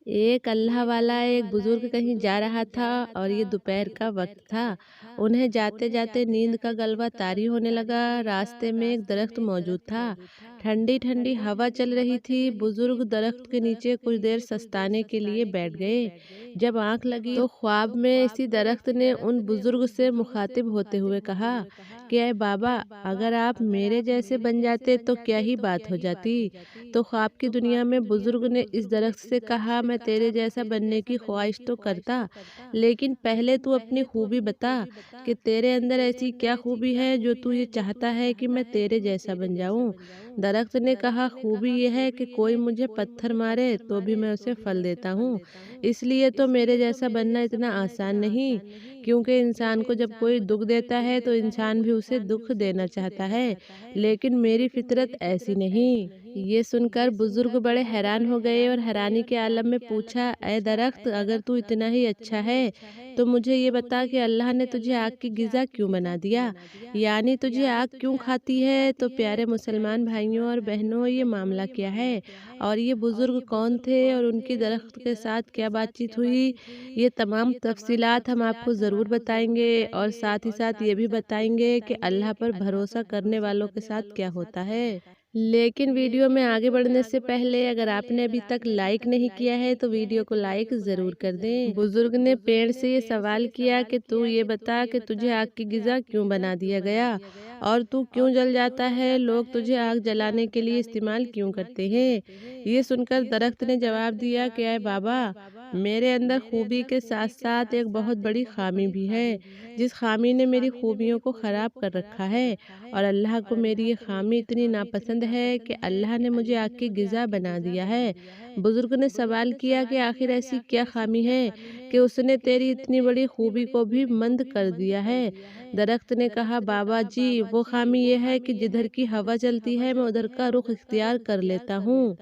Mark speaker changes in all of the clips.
Speaker 1: ایک اللہ والا ایک بزرگ کہیں جا رہا تھا اور یہ دوپہر کا وقت تھا۔ انہیں جاتے جاتے نیند کا غلبہ طاری ہونے لگا۔ راستے میں ایک درخت موجود تھا، ٹھنڈی ٹھنڈی ہوا چل رہی تھی۔ بزرگ درخت کے نیچے کچھ دیر سستانے کے لیے بیٹھ گئے۔ جب آنکھ لگی تو خواب میں اسی درخت نے ان بزرگ سے مخاطب ہوتے ہوئے کہا کہ اے بابا، اگر آپ میرے جیسے بن جاتے تو کیا ہی بات ہو جاتی۔ تو خواب کی دنیا میں بزرگ نے اس درخت سے کہا، میں تیرے جیسا بننے کی خواہش تو کرتا، لیکن پہلے تو اپنی خوبی بتا کہ تیرے اندر ایسی کیا خوبی ہے جو تو یہ چاہتا ہے کہ میں تیرے جیسا بن جاؤں۔ درخت نے کہا، خوبی یہ ہے کہ کوئی مجھے پتھر مارے تو بھی میں اسے پھل دیتا ہوں، اس لیے تو میرے جیسا بننا اتنا آسان نہیں، کیونکہ انسان کو جب کوئی دکھ دیتا ہے تو انسان بھی اسے دکھ دینا چاہتا ہے، لیکن میری فطرت ایسی نہیں۔ یہ سن کر بزرگ بڑے حیران ہو گئے اور حیرانی کے عالم میں پوچھا، اے درخت، اگر تو اتنا ہی اچھا ہے تو مجھے یہ بتا کہ اللہ نے تجھے آگ کی غذا کیوں بنا دیا، یعنی تجھے آگ کیوں کھاتی ہے؟ تو پیارے مسلمان بھائیوں اور بہنوں، یہ معاملہ کیا ہے اور یہ بزرگ کون تھے اور ان کی درخت کے ساتھ کیا بات چیت ہوئی، یہ تمام تفصیلات ہم آپ کو ضرور بتائیں گے اور ساتھ ہی ساتھ یہ بھی بتائیں گے کہ اللہ پر بھروسہ کرنے والوں کے ساتھ کیا ہوتا ہے۔ لیکن ویڈیو میں آگے بڑھنے سے پہلے اگر آپ نے ابھی تک لائک نہیں کیا ہے تو ویڈیو کو لائک ضرور کر دیں۔ بزرگ نے پیڑ سے یہ سوال کیا کہ تو یہ بتا کہ تجھے آگ کی غذا کیوں بنا دیا گیا اور تو کیوں جل جاتا ہے، لوگ تجھے آگ جلانے کے لیے استعمال کیوں کرتے ہیں؟ یہ سن کر درخت نے جواب دیا کہ اے بابا، میرے اندر خوبی کے ساتھ ساتھ ایک بہت بڑی خامی بھی ہے، جس خامی نے میری خوبیوں کو خراب کر رکھا ہے، اور اللہ کو میری یہ خامی اتنی ناپسند ہے کہ اللہ نے مجھے آگ کی غذا بنا دیا ہے۔ بزرگ نے سوال کیا کہ آخر ایسی کیا خامی ہے کہ اس نے تیری اتنی بڑی خوبی کو بھی مند کر دیا ہے؟ درخت نے کہا، بابا جی، وہ خامی یہ ہے کہ جدھر کی ہوا چلتی ہے میں ادھر کا رخ اختیار کر لیتا ہوں۔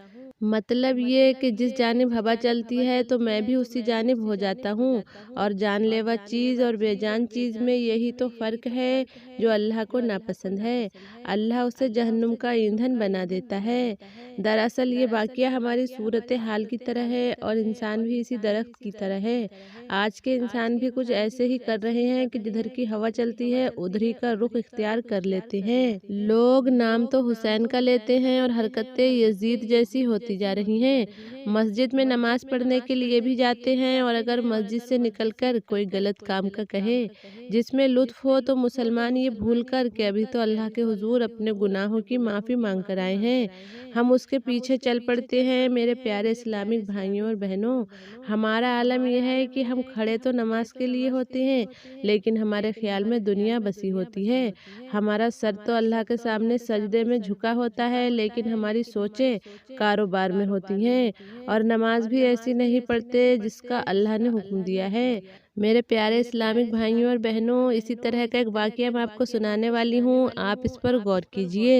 Speaker 1: مطلب یہ کہ جس جانب ہوا چلتی ہے تو میں بھی اسی جانب ہو جاتا ہوں، اور جان لیوا چیز اور بے جان چیز میں یہی تو فرق ہے جو اللہ کو ناپسند ہے۔ اللہ اسے جہنم کا ایندھن بنا دیتا ہے۔ دراصل یہ واقعہ ہماری صورتحال کی طرح ہے اور انسان بھی اسی درخت کی طرح ہے۔ آج کے انسان بھی کچھ ایسے ہی کر رہے ہیں کہ جدھر کی ہوا چلتی ہے ادھر ہی کا رخ اختیار کر لیتے ہیں۔ لوگ نام تو حسین کا لیتے ہیں اور حرکتیں یزید جیسی ہوتی جا رہی ہیں۔ مسجد میں نماز پڑھنے کے لیے بھی جاتے ہیں، اور اگر مسجد سے نکل کر کوئی غلط کام کا کہے جس میں لطف ہو تو مسلمان یہ بھول کر کہ ابھی تو اللہ کے حضور اپنے گناہوں کی معافی مانگ کر آئے ہیں، ہم اس کے پیچھے چل پڑتے ہیں۔ میرے پیارے اسلامک بھائیوں اور بہنوں، ہمارا عالم یہ ہے کہ ہم کھڑے تو نماز کے لیے ہوتے ہیں، لیکن ہمارے خیال میں دنیا بسی ہوتی ہے۔ ہمارا سر تو اللہ کے سامنے سجدے میں جھکا ہوتا ہے، لیکن ہماری سوچیں کاروبار میں ہوتی ہیں، اور نماز بھی ایسی نہیں پڑھتے جس کا اللہ نے حکم دیا ہے۔ میرے پیارے اسلامک بھائیوں اور بہنوں، اسی طرح کا ایک واقعہ میں آپ کو سنانے والی ہوں، آپ اس پر غور کیجئے۔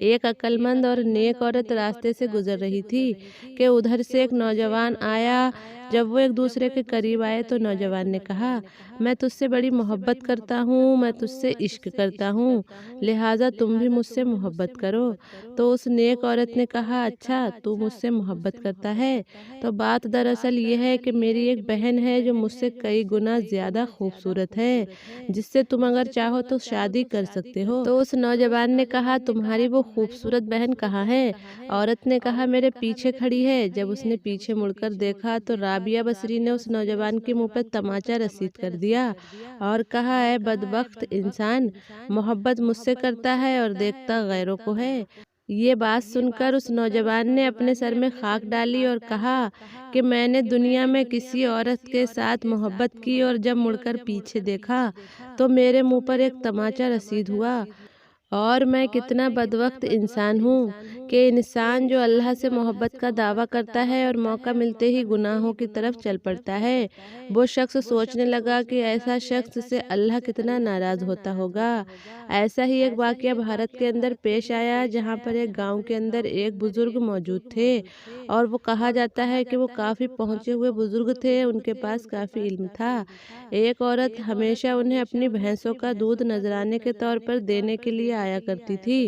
Speaker 1: ایک عقل مند اور نیک عورت راستے سے گزر رہی تھی کہ ادھر سے ایک نوجوان آیا۔ جب وہ ایک دوسرے کے قریب آئے تو نوجوان نے کہا، میں تجھ سے بڑی محبت کرتا ہوں، میں تجھ سے عشق کرتا ہوں، لہٰذا تم بھی مجھ سے محبت کرو۔ تو اس نیک عورت نے کہا، اچھا، تو مجھ سے محبت کرتا ہے؟ تو بات دراصل یہ ہے کہ میری ایک بہن ہے جو مجھ سے کئی گنا زیادہ خوبصورت ہے، جس سے تم اگر چاہو تو شادی کر سکتے ہو۔ تو اس نوجوان نے کہا، تمہاری وہ خوبصورت بہن کہاں ہے؟ عورت نے کہا، میرے پیچھے کھڑی ہے۔ جب اس نے پیچھے مڑ کر دیکھا تو رابعہ بصری نے اس نوجوان کے منہ پر تماچا رسید کر دیا اور کہا، اے بدبخت انسان، محبت مجھ سے کرتا ہے اور دیکھتا غیروں کو ہے۔ یہ بات سن کر اس نوجوان نے اپنے سر میں خاک ڈالی اور کہا کہ میں نے دنیا میں کسی عورت کے ساتھ محبت کی اور جب مڑ کر پیچھے دیکھا تو میرے منہ پر ایک تماچا رسید ہوا، اور میں کتنا بدبخت انسان ہوں کہ انسان جو اللہ سے محبت کا دعویٰ کرتا ہے اور موقع ملتے ہی گناہوں کی طرف چل پڑتا ہے۔ وہ شخص سوچنے لگا کہ ایسا شخص سے اللہ کتنا ناراض ہوتا ہوگا۔ ایسا ہی ایک واقعہ بھارت کے اندر پیش آیا، جہاں پر ایک گاؤں کے اندر ایک بزرگ موجود تھے، اور وہ کہا جاتا ہے کہ وہ کافی پہنچے ہوئے بزرگ تھے، ان کے پاس کافی علم تھا۔ ایک عورت ہمیشہ انہیں اپنی بھینسوں کا دودھ نذرانے کے طور پر دینے کے لیے آیا کرتی تھی،